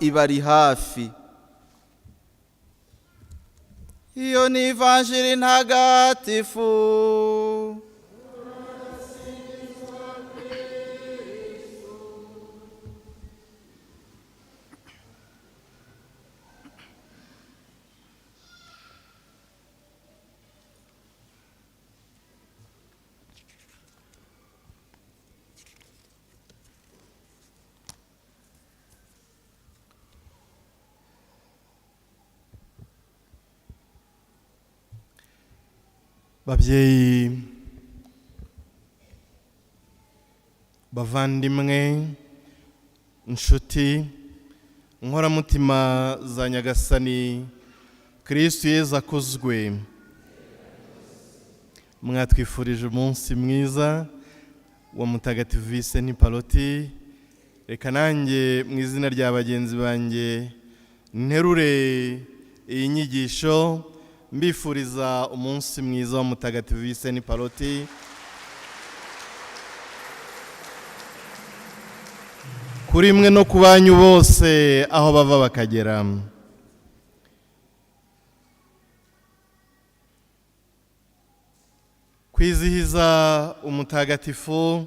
ibari hafi. Iyo ni ivanjiri ntagatifu. Babyeyi, bavandimwe, inshuti, inkoramutima za Nyagasani Kristo Yezu akuzwe, mwatwifurije umunsi mwiza wa Mutagatifu Vincent Paloti. Reka nanjye mu izina rya bagenzi banjye nterure iyi nyigisho mbifuriza umunsi mwiza wa Mutagatifu Vincent Paloti. Kuri mwe no ku banyu bose aho bava bakagera. Kwizihiza umutagatifu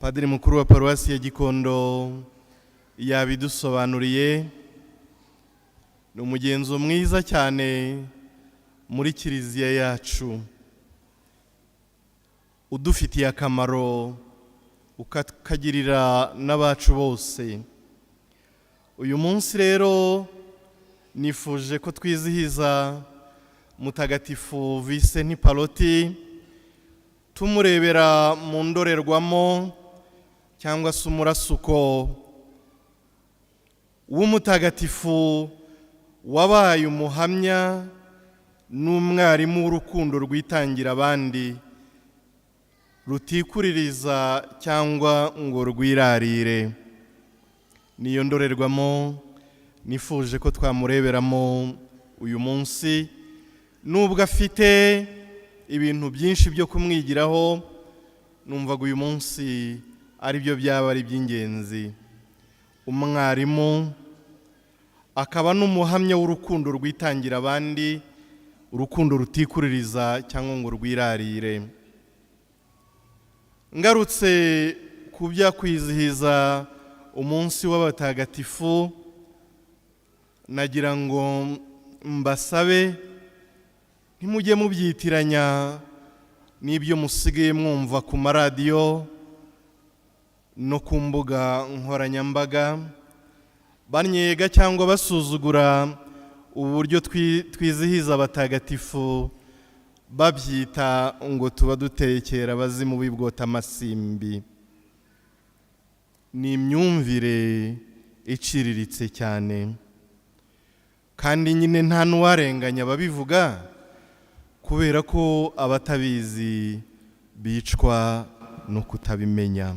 Padiri mukuru wa Paruwasi ya Gikondo yabidusobanuriye. Ni umugenzo mwiza cyane muri kiliziya yacu, udufitiye akamaro ukakagirira n'abacu bose. Uyu munsi rero nifuje ko twizihiza Mutagatifu Vincent Paloti tumurebera mu ndorerwamo cyangwa se umurasuko w'umutagatifu wabaye umuhamya n'umwarimu w'urukundo rwitangira abandi, rutikuririza cyangwa ngo rwirarire. Niyo ndorerwamo nifuje ko twamureberamo uyu munsi, nubwo afite ibintu byinshi byo kumwigiraho, numvaga uyu munsi ari byo byaba ari by'ingenzi. Umwarimu akaba n'umuhamya w'urukundo rwitangira abandi, urukundo rutikuririza cyangwa ngo rwirarire. Ngarutse ku bya kwizihiza umunsi w'abatagatifu, nagira ngo mbasabe ntimujye mubyitiranya n'ibyo musigaye mwumva ku maradiyo no ku mbuga nkoranyambaga, banyega cyangwa basuzugura uburyo twizihiza abatagatifu, babyita ngo tuba dutekera abazimu b'ibwota amasimbi. Ni imyumvire iciriritse cyane, kandi nyine nta n'uwarenganya ababivuga, kubera ko abatabizi bicwa no kutabimenya.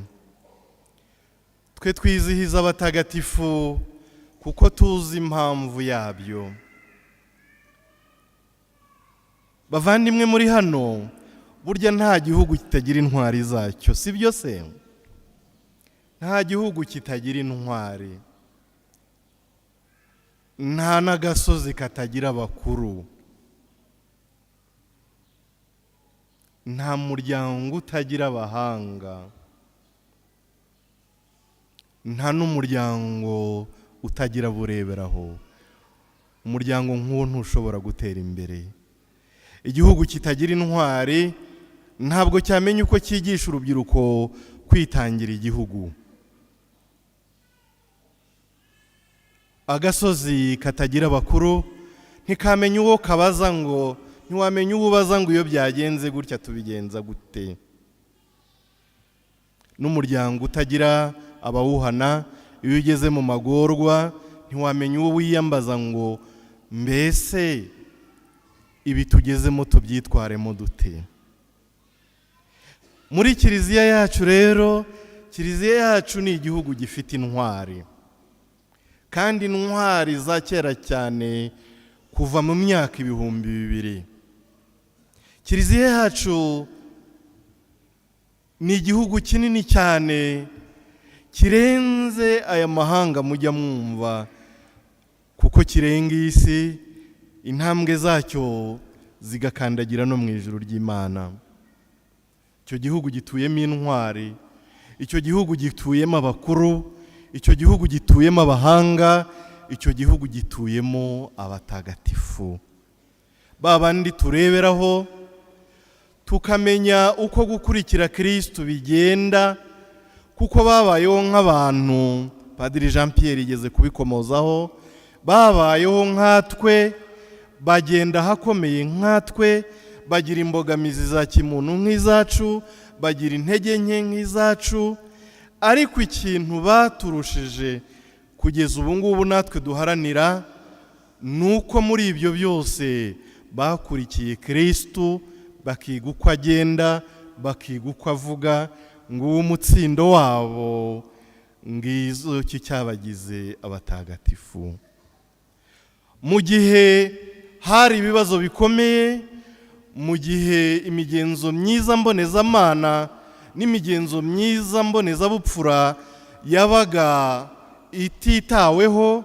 Twe twizihiza abatagatifu kuko tuzi impamvu yabyo. Bavandimwe muri hano, burya nta gihugu kitagira intwari zacyo, si byo se? Nta gihugu kitagira intwari, nta n'agasozi katagira abakuru, nta muryango utagira abahanga, nta n'umuryango utagira bureberaho. Umuryango nk'uwo ntushobora gutera imbere. Igihugu kitagira intwari ntabwo cyamenya uko cyigisha urubyiruko kwitangira igihugu. Agasozi katagira abakuru ntikamenya uwo kabaza, ngo ntiwamenya uwo ubaza ngo iyo byagenze gutya tubigenza gute. N'umuryango utagira abawuhana, iyo ugeze mu magorwa ntiwamenya uwo wiyambaza ngo mbese ibi tugezemo tubyitwaremo dute. Muri kiliziya yacu rero, kiliziya yacu ni igihugu gifite intwari, kandi intwari za kera cyane, kuva mu myaka 2000. Kiliziya yacu ni igihugu kinini cyane kirenze aya mahanga mujya mwumva, kuko kirenga isi, intambwe zacyo zigakandagira no mu ijuru ry'Imana. Icyo gihugu gituyemo intwari, icyo gihugu gituyemo abakuru, icyo gihugu gituyemo abahanga, icyo gihugu gituyemo abatagatifu, babandi tureberaho tukamenya uko gukurikira Kristo bigenda, kuko babayeho nk'abantu. Padiri Jean Pierre igeze kubikomozaho, babayeho nkatwe, bagenda hakomeye nkatwe, bagira imbogamizi za kimuntu nk'izacu, bagira intege nke nk'izacu, ariko ikintu baturushije kugeza ubu ngubu natwe duharanira, nuko muri ibyo byose bakurikiye Kristo, bakiga uko agenda, bakiga uko avuga, ngo umutsindo wabo ngizo cyabagize abatagatifu. Mu gihe hari ibibazo bikomeye, mu gihe imigenzo myiza mbonezamana n'imigenzo myiza mbonezabupfura yabaga ititaweho,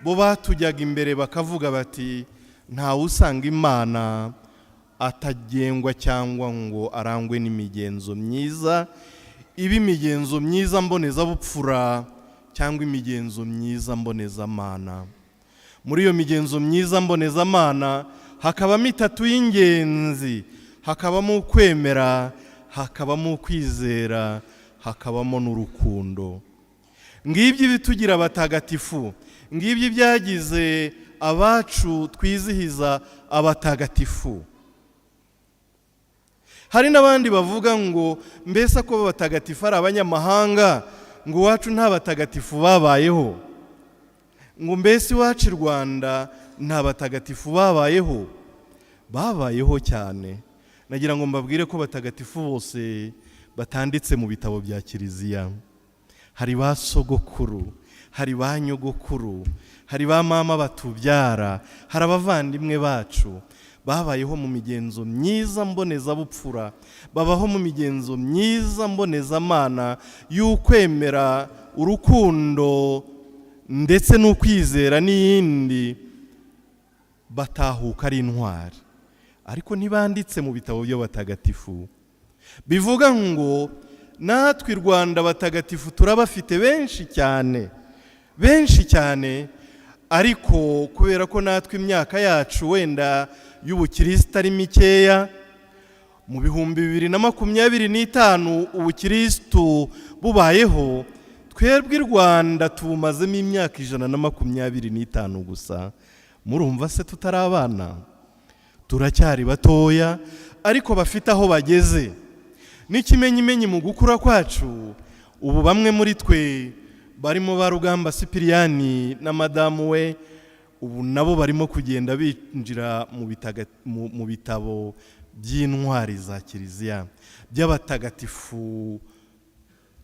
bo batujyaga imbere bakavuga bati ntawe usanga Imana atagengwa cyangwa ngo arangwe n'imigenzo myiza, iba imigenzo myiza mbonezabupfura cyangwa imigenzo myiza mbonezamana. Muri iyo migenzo myiza mbonezamana hakabamo itatu y'ingenzi: hakabamo ukwemera, hakabamo ukwizera, hakabamo n'urukundo. Ngibyo ibitugira abatagatifu, ngibyo byagize abacu twizihiza abatagatifu. Hari n'abandi bavuga ngo mbese ko abatagatifu ari abanyamahanga, ngo iwacu nta batagatifu babayeho, ngo mbese iwacu i Rwanda nta batagatifu babayeho. Babayeho cyane. Nagira ngo mbabwire ko batagatifu bose batanditse mu bitabo bya Kiliziya. Hari ba sogokuru, hari ba nyogokuru, hari ba mama batubyara, hari abavandimwe bacu, babayeho mu migenzo myiza mbonezabupfura, babaho mu migenzo myiza mbonezamana y'ukwemera, urukundo ndetse n'ukwizera n'iyindi, batahuka ari intwari. Ariko ntibanditse mu bitabo by'abatagatifu. Bivuga ngo natwe i Rwanda abatagatifu turabafite benshi cyane, benshi cyane, ariko kubera ko natwe imyaka yacu wenda y'ubukristo ari mikeya, mu 2025 ubukristo bubayeho, twebwe i Rwanda tubumazemo imyaka 125 gusa. Murumva se tutari abana? Turacyari batoya, ariko bafite aho bageze. N'ikimenyimenyi mu gukura kwacu, ubu bamwe muri twe barimo ba Rugamba Sipiriyani na madamu we, ubu nabo barimo kugenda binjira mu bitabo by'intwari za Kiliziya, by'abatagatifu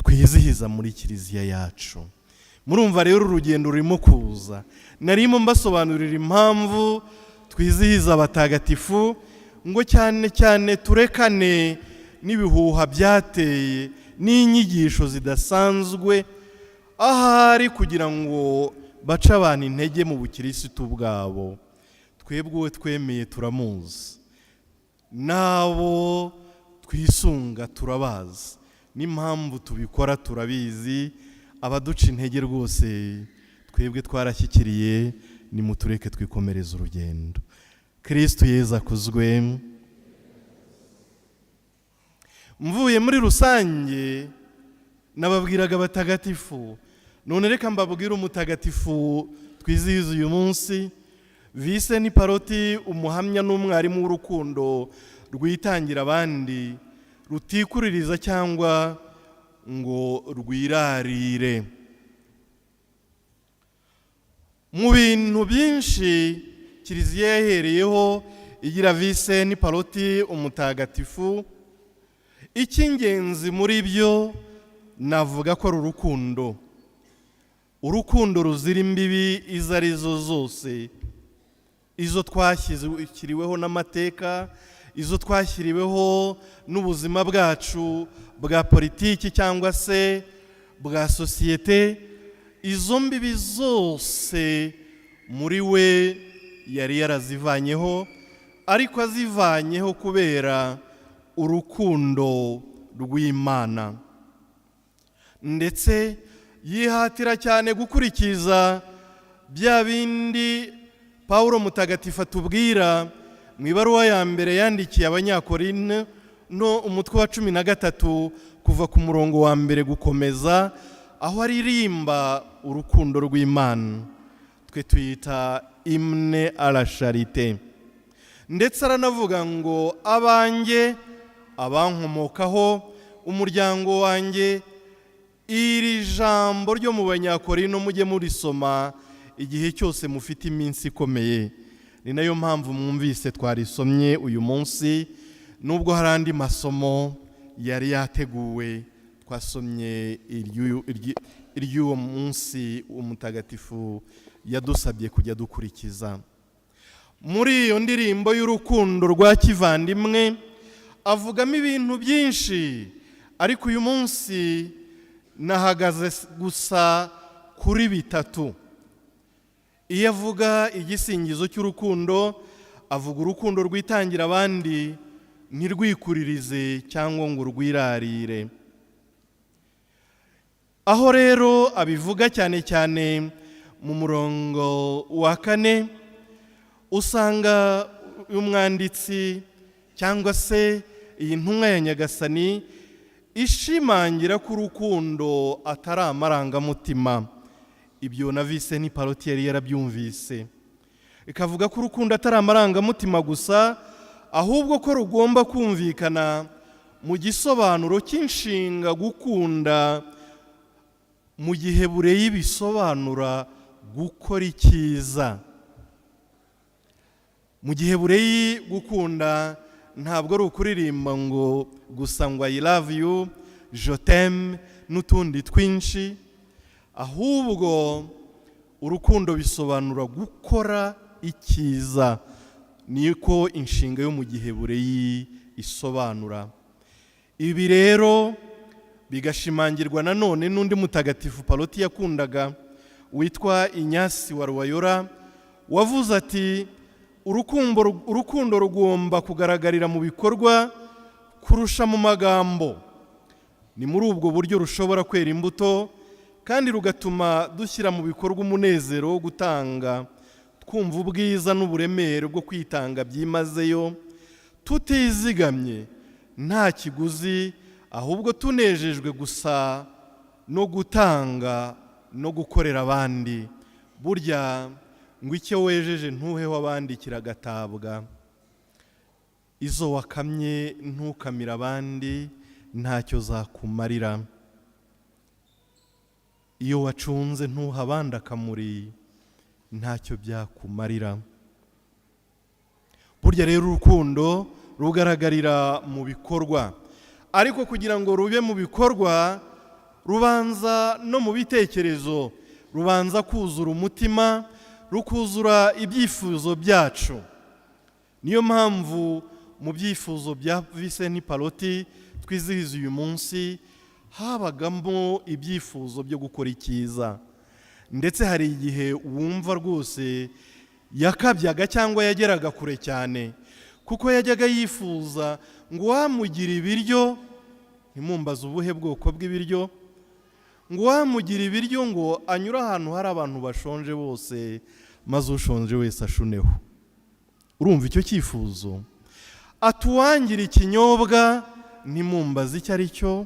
twizihiza muri Kiliziya yacu. Murumva rero urugendo rurimo kuza. Narimo mbasobanurira impamvu twizihiza abatagatifu, ngo cyane cyane turekane n'ibihuha byateye n'inyigisho zidasanzwe, ahari kugira ngo bace abantu intege mu bukirisitu bwabo. Twebwe uwo twemeye turamuzi, nabo twisunga turabazi, n'impamvu tubikora turabizi. Abaduca intege rwose twebwe twarashyikiriye, nimutureke twikomereza urugendo. Kristo Yezu akuzwe. Mvuye muri rusange nababwiraga abatagatifu, none reka mbabwire umutagatifu twizihiza uyu munsi. Vincent Paroti, umuhamya n'umwarimu w'urukundo rwitangira abandi, rutikuririza cyangwa ngo rwirarire. Mu bintu byinshi Kiliziya yahereyeho igira Vincent Paroti umutagatifu, icy'ingenzi muri byo navuga ko ari urukundo. Urukundo ruzira imbibi izo arizo zose, izo twashyiriweho n'amateka, izo twashyiriweho n'ubuzima bwacu bwa politiki cyangwa se bwa sosiyete, izo mbibi zose muri we yari yarazivanyeho, ariko azivanyeho kubera urukundo rw'Imana, ndetse yihatira cyane gukurikiza bya bindi Pawulo mutagatifu atubwira mu ibaruwa ya mbere yandikiye Abanyakorinto umutwe wa 13 kuva ku murongo wa mbere gukomeza, aho aririmba urukundo rw'Imana, twe tuyita hymne à la charité. Ndetse aranavuga ngo abanjye, abankomokaho, umuryango wanjye, iri jambo ryo mu Banyakorinto mujye murisoma igihe cyose mufite iminsi ikomeye. Ni nayo mpamvu mwumvise twarisomye uyu munsi, nubwo hari andi masomo yari yateguwe, twasomye iry'uwo munsi umutagatifu yadusabye kujya dukurikiza. Muri iyo ndirimbo y'urukundo rwa kivandimwe avugamo ibintu byinshi, ariko uyu munsi nahagaze gusa kuri bitatu. Iyo avuga igisingizo cy'urukundo, avuga urukundo rwitangira abandi, ntirwikuririze cyangwa ngo rwirarire. Aho rero abivuga cyane cyane mu murongo wa 4, usanga umwanditsi cyangwa se iyi ntumwa ya Nyagasani ishimangira ko urukundo atari amarangamutima. Ibyo na Vincent Paroti yari yarabyumvise, ikavuga ko urukundo atari amarangamutima gusa, ahubwo ko rugomba kumvikana mu gisobanuro cy'inshinga gukunda, mu gihe bureye bisobanura gukora icyiza. Mu gihe bureye gukunda ntabwo ari ukuririmba ngo gusa ngo I love you, je t'aime n'utundi twinshi, ahubwo urukundo bisobanura gukora icyiza. Niko inshinga yo mu gihe bureye isobanura. Ibi rero bigashimangirwa nanone n'undi mutagatifu Paroti yakundaga witwa Inyasi wa Ruwayora, wavuze ati urukundo rugomba kugaragarira mu bikorwa kurusha mu magambo. Ni muri ubwo buryo rushobora kwera imbuto, kandi rugatuma dushyira mu bikorwa umunezero wo gutanga, twumva ubwiza n'uburemere bwo kwitanga byimazeyo, tutizigamye, nta kiguzi, ahubwo tunejejwe gusa no gutanga no gukorera abandi. Burya ngo icyo wejeje ntuheho abandi kiragatabwa, izo wakamye ntukamira abandi ntacyo zakumarira, iyo wacunze ntuha abandi akamuri ntacyo byakumarira. Burya rero urukundo rugaragarira mu bikorwa, ariko kugira ngo rube mu bikorwa rubanza no mu bitekerezo, rubanza kuzura umutima, rukuzura ibyifuzo byacu. Niyo mpamvu mu byifuzo bya Vincent Paroti twizihiza uyu munsi habagamo ibyifuzo byo gukora icyiza, ndetse hari igihe wumva rwose yakabyaga cyangwa yageraga kure cyane, kuko yajyaga yifuza ngo wamugira ibiryo, ntimumbaze ubuhe bwoko bw'ibiryo, ngo wamugira ibiryo ngo anyure ahantu hari abantu bashonje bose, maze ushonje wese ashuneho. Urumva icyo cyifuzo? Atuwangira ikinyobwa, ntimumbaze icyo ari cyo,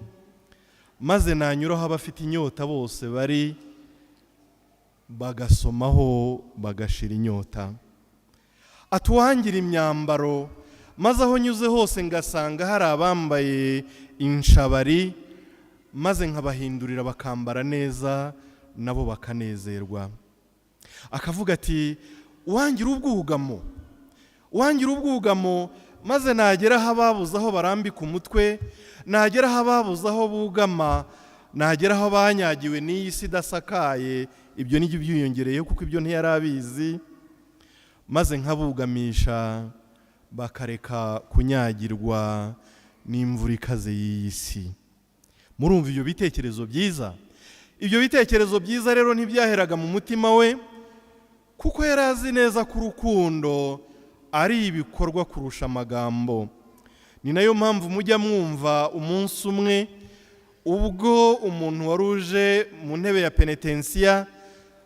maze nanyuraho abafite inyota bose bari bagasomaho bagashira inyota. Atuwangira imyambaro, maze aho nyuze hose ngasanga hari abambaye inshabari, maze nkabahindurira bakambara neza nabo bakanezerwa. Akavuga ati wangira ubwugamo, wangira ubwugamo, maze nagera aho ababuze aho barambika umutwe, nagera aho ababuze aho bugama, nagera aho banyagiwe n'iyi si idasakaye. Ibyo nibyo byiyongereyeho kuko ibyo ntiyari abizi, maze nkabugamisha bakareka kunyagirwa n'imvura ikaze y'iyi si. Murumva ibyo bitekerezo byiza? ibyo bitekerezo byiza rero ntibyaheraga mu mutima we, kuko yari azi neza ko urukundo ari ibikorwa kurusha amagambo. Ni nayo mpamvu mujya mwumva umunsi umwe ubwo umuntu wari uje mu ntebe ya penetensiya,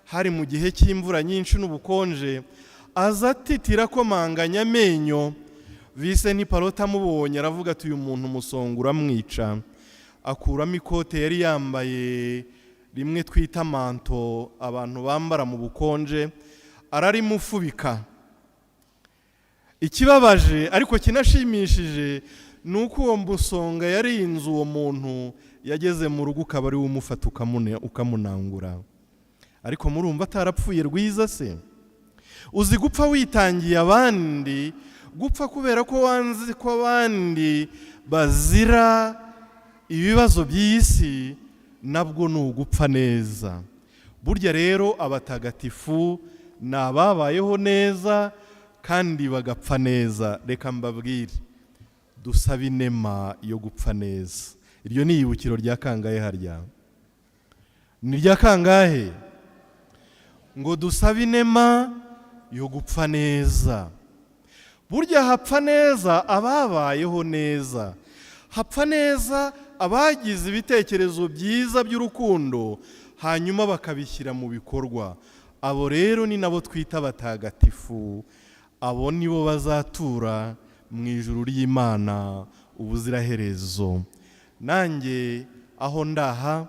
hari mu gihe cy'imvura nyinshi n'ubukonje, aza atitira akomanganya amenyo. Vincent Paroti amubonye aravuga ati uyu muntu umusonga uramwica. Akuramo ikote yari yambaye rimwe twita manto abantu bambara mu bukonje, ararimufubika. Ikibabaje ariko kinashimishije ni uko uwo musonga yarinze uwo muntu, yageze mu rugo ukaba ari umufata ukamunangura. Ariko murumva atarapfuye Rwiza se? Uzi gupfa witangiye abandi, gupfa kubera ko wanzi ko abandi bazira ibibazo by'isi, nabwo ni ugupfa neza. Burya rero abatagatifu ni ababayeho neza kandi bagapfa neza. Reka mbabwire, dusaba inema yo gupfa neza. Iryo ni ibukiro rya kangahe harya? Ni rya kangahe? Ngo dusabe inema yo gupfa neza. Burya hapfa neza ababayeho neza, hapfa neza abagize ibitekerezo byiza by'urukundo hanyuma bakabishyira mu bikorwa. Abo rero ni nabo twita abatagatifu. Abo nibo bazatura mu ijuru ry'Imana ubuziraherezo. Nanjye aho ndaha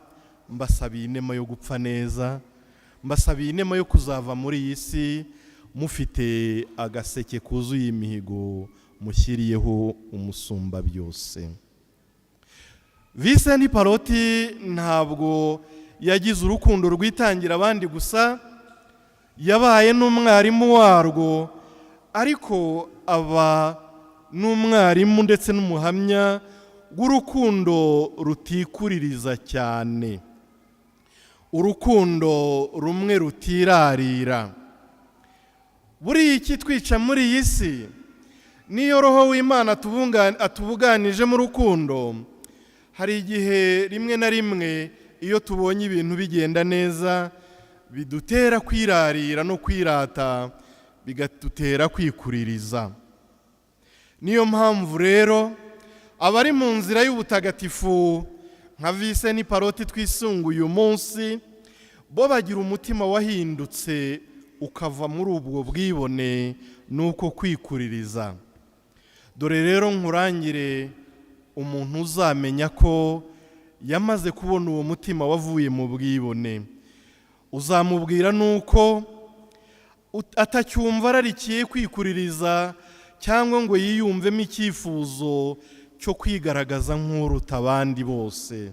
mbasabiye inema yo gupfa neza, mbasabiye inema yo kuzava muri iyi si mufite agaseke kuzuye imihigo mushyiriyeho umusumba byose. Vincent Paroti ntabwo yagize urukundo rwitangira abandi gusa, yabaye n'umwarimu warwo, ariko aba n'umwarimu ndetse n'umuhamya w'urukundo rutikuririza cyane, urukundo rumwe rutirarira. Buriya iki twica muri iyi si, niyo Roho w'Imana atubuganije mu rukundo, hari igihe rimwe na rimwe iyo tubonye ibintu bigenda neza bidutera kwirarira no kwirata, bigatutera kwikuririza. Niyo mpamvu rero abari mu nzira y'ubutagatifu nka Vincent Paroti twisunguye uyu munsi, bo bagira umutima wahindutse ukava muri ubwo bwibone nuko kwikuririza. Dore rero nkurangire umuntu uzamenya ko yamaze kubona uwo mutima wavuye mu bwibone. Uzamubwira nuko atacyumva ararikiye kwikuririza cyangwa ngo yiyumvemo icyifuzo cyo kwigaragaza nk'uruta abandi bose.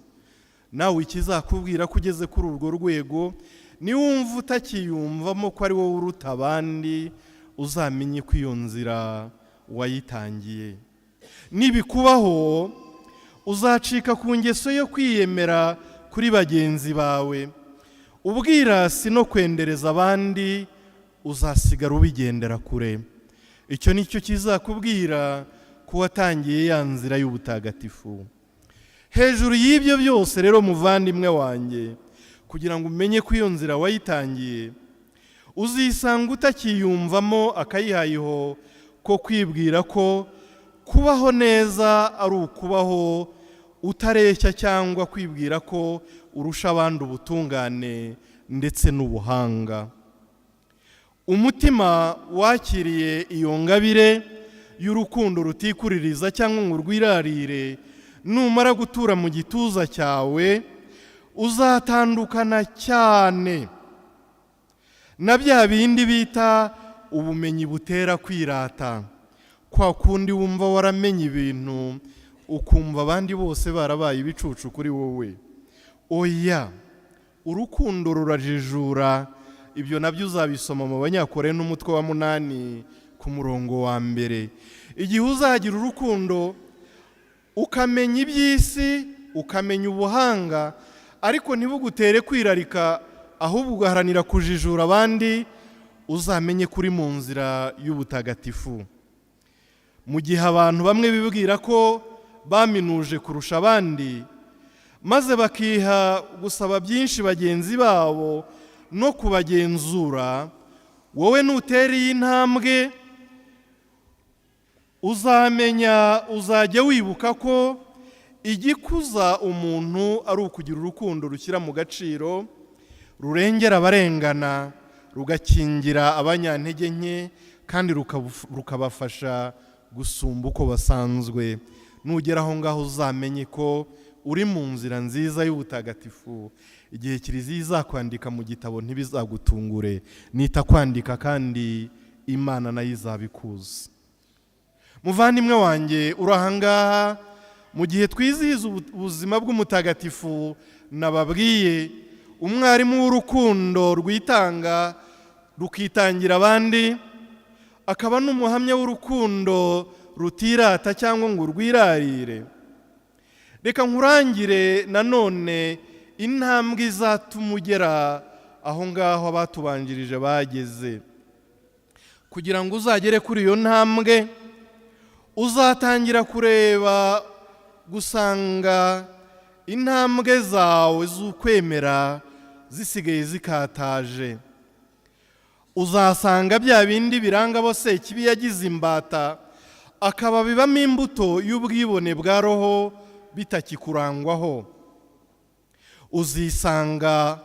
Nawe ikizakubwira ko ugeze kuri urwo rwego, niwumva utakiyumvamo ko ari wowe uruta abandi, uzamenye ko iyo nzira wayitangiye. Nibikubaho uzacika ku ngeso yo kwiyemera kuri bagenzi bawe, ubwirasi no kwendereza abandi uzasigara ubigendera kure. Icyo nicyo kizakubwira ko watangiye ya nzira y'ubutagatifu. Hejuru y'ibyo byose rero muvandimwe wanjye, kugira ngo umenye ko iyo nzira wayitangiye, uzisanga utakiyumvamo akayihayiho ko kwibwira ko kubaho neza ari ukubaho utareshya, cyangwa kwibwira ko urusha abandi ubutungane ndetse n'ubuhanga. Umutima wakiriye iyo ngabire y'urukundo rutikuririza cyangwa ngo rwirarire, numara gutura mu gituza cyawe uzatandukana cyane na bya bindi bita ubumenyi butera kwirata. Kwa kundi wumva waramenye ibintu ukumva abandi bose barabaye ibicucu kuri wowe. Oya, urukundo rurajijura. Ibyo nabyo uzabisoma mu Banyakore n'umutwe wa 8 ku murongo wa 1. Igihe uzagira urukundo ukamenya iby'isi, ukamenya ubuhanga, ariko ntibugutere kwirarika, ahubwo ugaharanira kujijura abandi, uzamenye kuri mu nzira y'ubutagatifu. Mu gihe abantu bamwe bibwira ko baminuje kurusha abandi, maze bakiha gusaba byinshi bagenzi babo no kubagenzura, wowe nutera iyi ntambwe uzajya wibuka ko igikuza umuntu ari ukugira urukundo rushyira mu gaciro, rurengera abarengana, rugakingira abanyantege nke, kandi rukabafasha gusumba uko basanzwe. Nugera aho ngaho uzamenye ko uri mu nzira nziza y'ubutagatifu. Igihe Kiliziya izakwandika mu gitabo ntibizagutungure, nita kwandika kandi Imana nayo izabikuza. Muvandimwe wanjye uri aha ngaha, mu gihe twizihiza ubuzima bw'umutagatifu nababwiye, umwarimu w'urukundo rwitanga rukitangira abandi, akaba n'umuhamya w'urukundo rutirata cyangwa ngo rwirarire. Reka nkurangire nanone intambwe izatuma ugera aho ngaho abatubanjirije bageze. Kugira ngo uzagere kuri iyo ntambwe, uzatangira kureba gusanga intambwe zawe z'ukwemera zisigaye zikataje. Uzasanga bya bindi biranga bose Sekibi yagize imbata, akaba bibamo imbuto y'ubwibone bwa roho bitakikurangwaho. Uzisanga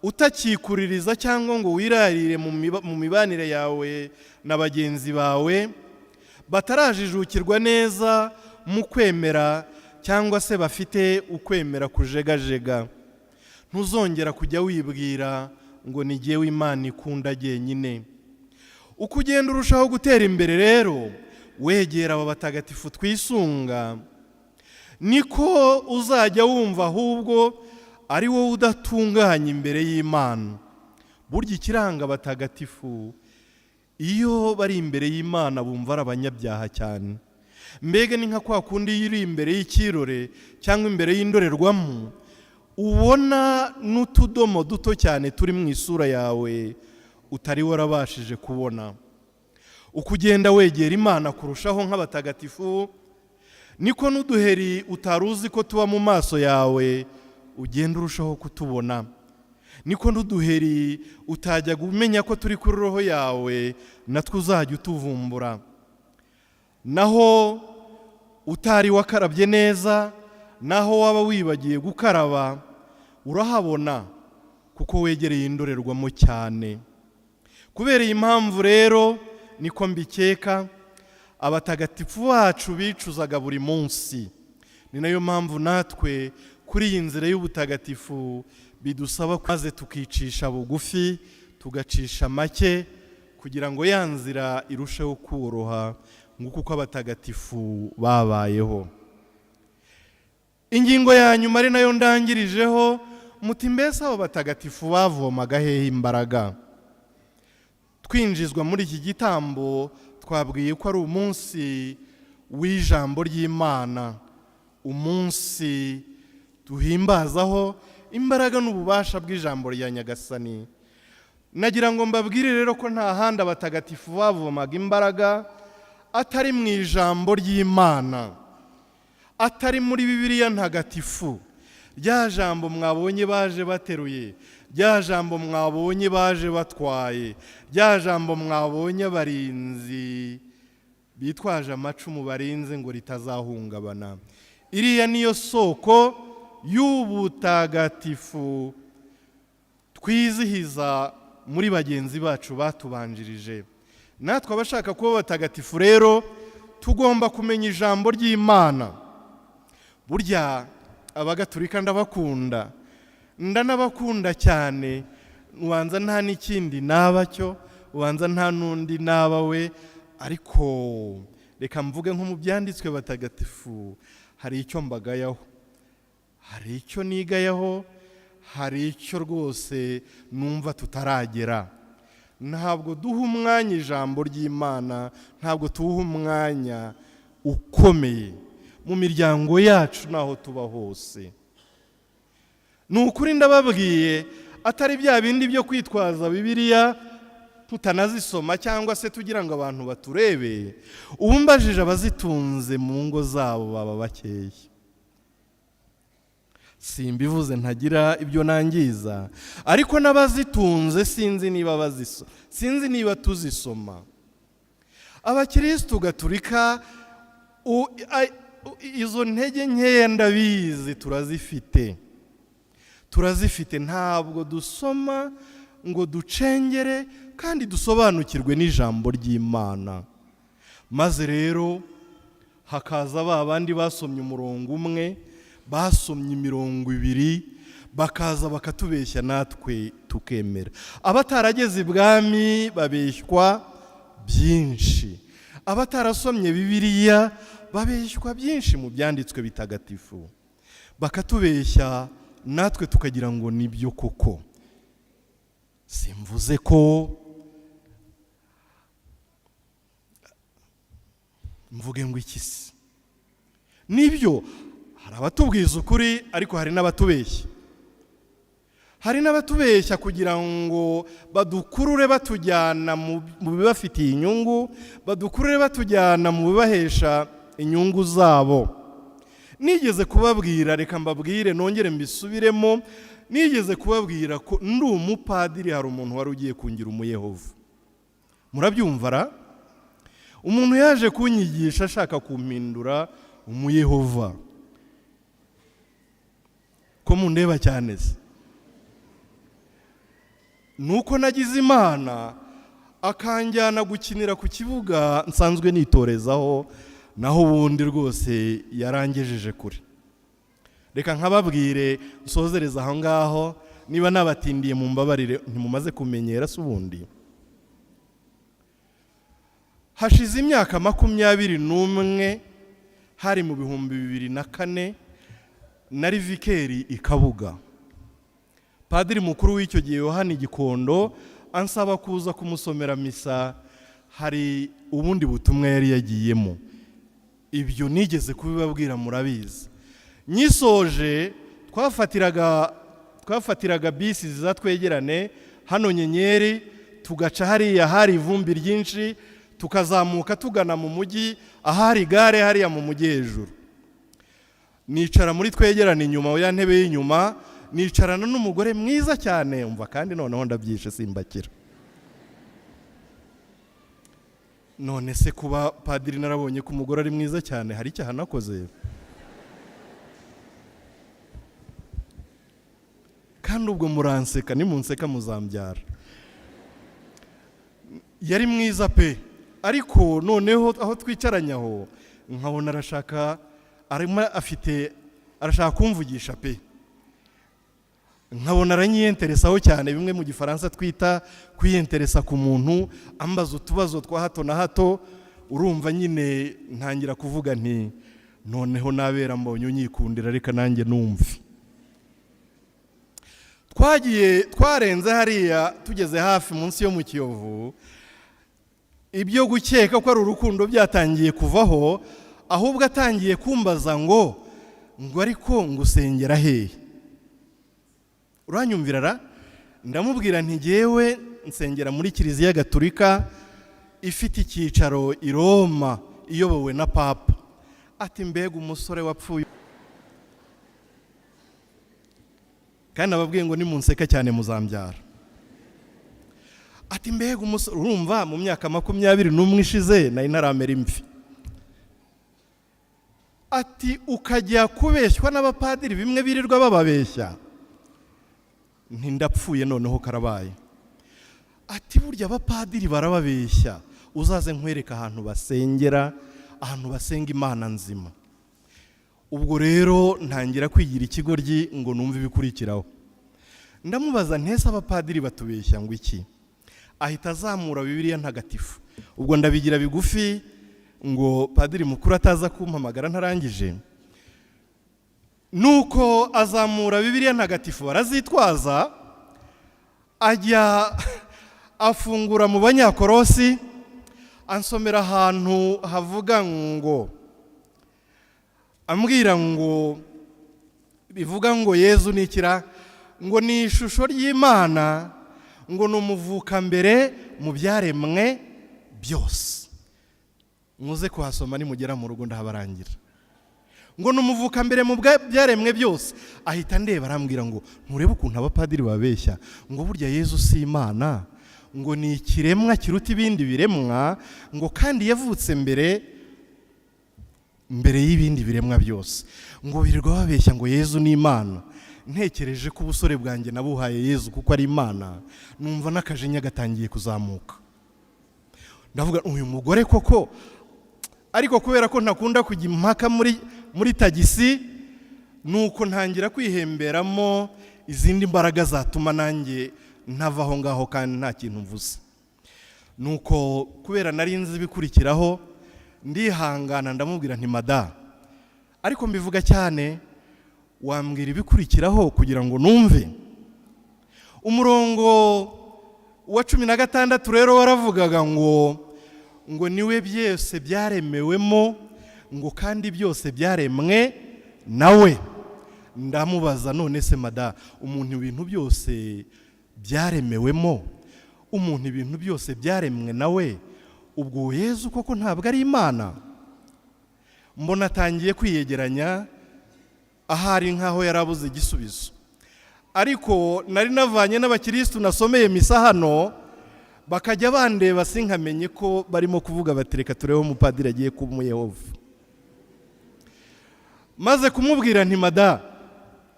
utakikuririza cyangwa ngo wirarire mu mibanire yawe na bagenzi bawe batarajijukirwa neza mu kwemera, cyangwa se bafite ukwemera kujegajega. Ntuzongera kujya wibwira ngo ni jyewe Imana ikunda jyenyine. Uko ugenda urushaho gutera imbere rero, wegera aba batagatifu twisunga, niko uzajya wumva ahubwo ari wowe udatunganye imbere y'Imana. Burya ikiranga abatagatifu, iyo bari imbere y'Imana bumva ari abanyabyaha cyane. Mbega ni nka kwa kundi iyo uri imbere y'ikirore cyangwa imbere y'indorerwamo, ubona n'utudomo duto cyane turi mu isura yawe utari warabashije kubona. Uko ugenda wegera Imana kurushaho nk'abatagatifu, niko n'uduheri utari uzi ko tuba mu maso yawe ugenda urushaho kutubona. Niko n'uduheri utajya umenya ko turi kuri roho yawe natwo uzajya utuvumbura. Naho utari wakarabye neza, naho waba wibagiye gukaraba, urahabona kuko wegereye indorerwamo cyane. Kubera iyi mpamvu rero, niko mbikeka, abatagatifu bacu bicuzaga buri munsi. Ni nayo mpamvu natwe kuri iyi nzira y'ubutagatifu bidusaba maze tukicisha bugufi, tugacisha make, kugira ngo ya nzira irusheho koroha nk'uko uko abatagatifu babayeho. Ingingo ya nyuma ari nayo ndangirijeho, muti mbese abo batagatifu bavomaga hehe imbaraga? Twinjizwa muri iki gitambo twabwiye ko ari umunsi w'ijambo ry'Imana, umunsi duhimbazaho imbaraga n'ububasha bw'ijambo rya Nyagasani. Nagira ngo mbabwire rero ko nta handi abatagatifu bavomaga imbaraga atari mu ijambo ry'Imana, atari muri Bibiliya ntagatifu. Rya jambo mwabonye baje bateruye, rya jambo mwabonye baje batwaye, rya jambo mwabonye abarinzi bitwaje amacumu barinze ngo ritazahungabana. Iriya niyo soko y'ubutagatifu twizihiza muri bagenzi bacu batubanjirije. Natwe abashaka kuba batagatifu rero tugomba kumenya ijambo ry'Imana. Burya abagatulika ndabakunda, ndanabakunda cyane. Ubanza nta n'ikindi naba cyo, ubanza nta n'undi naba we, ariko reka mvuge nko mu byanditswe batagatifu, hari icyo mbagayaho, hari icyo nigayaho, hari icyo rwose numva tutaragera. Ntabwo duha umwanya ijambo ry'Imana, ntabwo tuha umwanya ukomeye mu miryango yacu naho tuba hose. Ni ukuri ndababwiye, atari bya bindi byo kwitwaza Bibiliya tutanazisoma cyangwa se tugira ngo abantu baturebe. Ubumbajije abazitunze mu ngo zabo baba bakeya. simbivuze ntagira ibyo nangiza, ariko n'abazitunze sinzi niba tuzisoma. Abakirisitu Gatolika izo ntege nkeya ndabizi turazifite, ntabwo dusoma ngo ducengere kandi dusobanukirwe n'ijambo ry'Imana. Maze rero hakaza ba bandi basomye umurongo umwe, basomye imirongo ibiri, bakaza bakatubeshya natwe tukemera. Abatarageze ibwami babeshywa byinshi, abatarasomye Bibiliya babeshywa byinshi mu byanditswe bitagatifu, bakatubeshya natwe tukagira ngo nibyo koko. Simvuze ko mvuge ngo iki se, nibyo hari abatubwiza ukuri, ariko hari n'abatubeshya. Hari n'abatubeshya kugira ngo badukurure batujyana mu bibafitiye inyungu, badukurure batujyana mu bibahesha inyungu zabo. Nigeze kubabwira, reka mbabwire nongere mbisubiremo, nigeze kubabwira ko ndi umupadiri, hari umuntu wari ugiye kungira umuyehova. Murabyumva ra? Umuntu yaje kunyigisha ashaka kumpindura umuyehova. Ko mundeba cyane se? Nuko nagize Imana akanjyana gukinira ku kibuga nsanzwe nitorezaho, naho ubundi rwose yarangejeje kure. Reka nkababwire nsozereza aho ngaho, niba nabatindiye mu mbabarire, ntimumaze kumenyera se ubundi. Hashize imyaka 21, hari mu 2004, nari vikeri i Kabuga. Padiri mukuru w'icyo gihe Yohani Gikondo ansaba kuza kumusomera misa, hari ubundi butumwa yari yagiyemo. Ibyo nigeze kubibabwira murabizi. Nyisoje twafatiraga bisi zizatwegerane hano Nyenyeri, tugaca hariya hari ivumbi ryinshi, tukazamuka tugana mu mujyi ahari gare hariya mu mujyi hejuru. Nicara muri twegerane inyuma ya ntebe y'inyuma, nicarana n'umugore mwiza cyane, umva kandi noneho ndabyishe simbakira. None se kuba padiri narabonye ko umugore ari mwiza cyane, hari icyaha nakoze? Kandi ubwo muranseka, nimunseka muzambyara. Yari mwiza pe, ariko noneho aho twicaranye aho nkabona arashaka kumvugisha pe. Nkabona aranyiyenteresaho cyane, bimwe mu Gifaransa twita kwiyenteresa ku muntu, ambaza utubazo twa hato na hato. Urumva nyine ntangira kuvuga nti noneho nabera mbonye unyikundira, reka nanjye numve. Twarenze hariya tugeze hafi munsi yo mu Kiyovu, ibyo gukeka ko ari urukundo byatangiye kuvaho, ahubwo atangiye kumbaza ngo ariko ngusengera hehe? Uranyumvira ra? Ndamubwira nti ngewe nsengera muri Kiliziya Gatolika ifite icyicaro i Roma, iyobowe na Papa. Ati mbega umusore wapfuye. Kandi ababwiye ngo nimunseka cyane muzambyara. Ati mbega umusore, urumva mu myaka 21 ishize nari naramera imvi. Ati ukajya kubeshywa n'abapadiri bimwe birirwa bababeshya. Ntindapfuye noneho karabaye. Ati burya abapadiri barababeshya, uzaze nkwereka ahantu basengera, ahantu basenga Imana nzima. Ubwo rero ntangira kwigira ikigoryi ngo numve ibikurikiraho. Ndamubaza ntese abapadiri batubeshya ngo iki? Ahita azamura Bibiliya ntagatifu. Ubwo ndabigira bigufi ngo padiri mukuru ataza kumpamagara ntarangije. Nuko azamura Bibiliya ntagatifu arazitwaza, ajya afungura mu Banyakorosi, ansomera ahantu havuga ngo, ambwira ngo, bivuga ngo Yezu nikira, ngo ni ishusho ry'Imana, ngo numuvuka mbere mu byaremwe byose. Muze kuhasoma nimugera mu rugo ndahabarangira. ngo numuvuka mbere mu byaremwe byose. Ahita ndeba arambwira ngo nturebe ukuntu abapadiri babeshya ngo burya Yezu si Imana, ngo ni ikiremwa kiruta ibindi biremwa, ngo kandi yavutse mbere y'ibindi biremwa byose. Ngo birirwa babeshya ngo Yezu ni Imana. Ntekereje ko ubusore bwanjye nabuhaye Yezu kuko ari Imana, numva n'akajinya gatangiye kuzamuka. Ndavuga uyu mugore koko, ariko kubera ko ntakunda kujya impaka muri tagisi, nuko ntangira kwihemberamo izindi mbaraga zatuma nanjye ntava aho ngaho kandi nta kintu mvuze. Nuko kubera nari nzi bikurikiraho, ndihangana ndamubwira nti mada, ariko mbivuga cyane, wambwira ibikurikiraho kugira ngo numve. Umurongo wa 16 rero waravugaga ngo niwe byose byaremewemo, ngo kandi byose byaremwe nawe. Ndamubaza none se mada, umuntu ibintu byose byaremewemo, umuntu ibintu byose byaremwe nawe, ubwo Yezu koko ntabwo ari Imana? Mbona atangiye kwiyegeranya, ahari nkaho yarabuze igisubizo. Ariko nari navanye n'abakristo nasomeye misa hano, bakajya bandeba sinkamenye ko barimo kuvuga batereka turebe umupadiri agiye kuba Yehova. Maze kumubwira nti mada,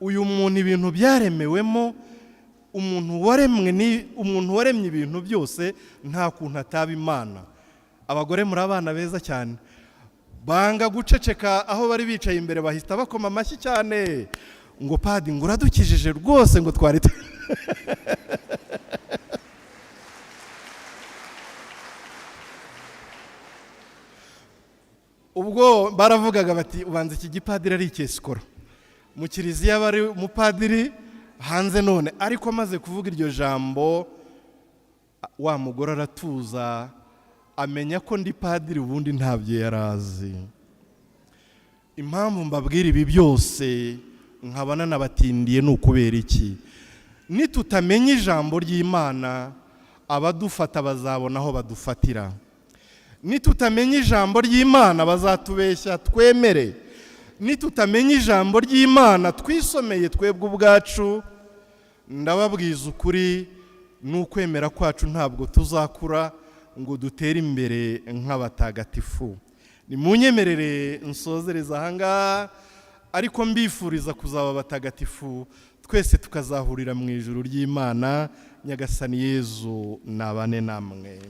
uyu muntu ibintu byaremewemo, umuntu waremye ibintu byose, nta kuntu ataba Imana. Abagore muri abana beza cyane, banga guceceka aho bari bicaye imbere, bahita bakoma amashyi cyane ngo padi ngo uradukijije rwose, ngo twari ubwo baravugaga bati ubanza iki gipadiri ari ikesikoro mu kiliziya, bari umupadiri hanze none. Ariko amaze kuvuga iryo jambo, wa mugore aratuza, amenya ko ndi padiri ubundi ntabyo yarazi. Impamvu mbabwira ibi byose nkabana nabatindiye n'ukubera iki? Nitutamenya ijambo ry'Imana, abadufata bazabona aho badufatira. Nitutamenya ijambo ry'Imana, bazatubeshya twemere. Nitutamenya ijambo ry'Imana twisomeye twebwe ubwacu, ndababwiza ukuri, n'ukwemera kwacu ntabwo tuzakura ngo dutere imbere nk'abatagatifu. Nimunyemerere nsozereza ahangaha, ariko mbifuriza kuzaba abatagatifu, twese tukazahurira mu ijuru ry'Imana. Nyagasani Yezu nabane namwe.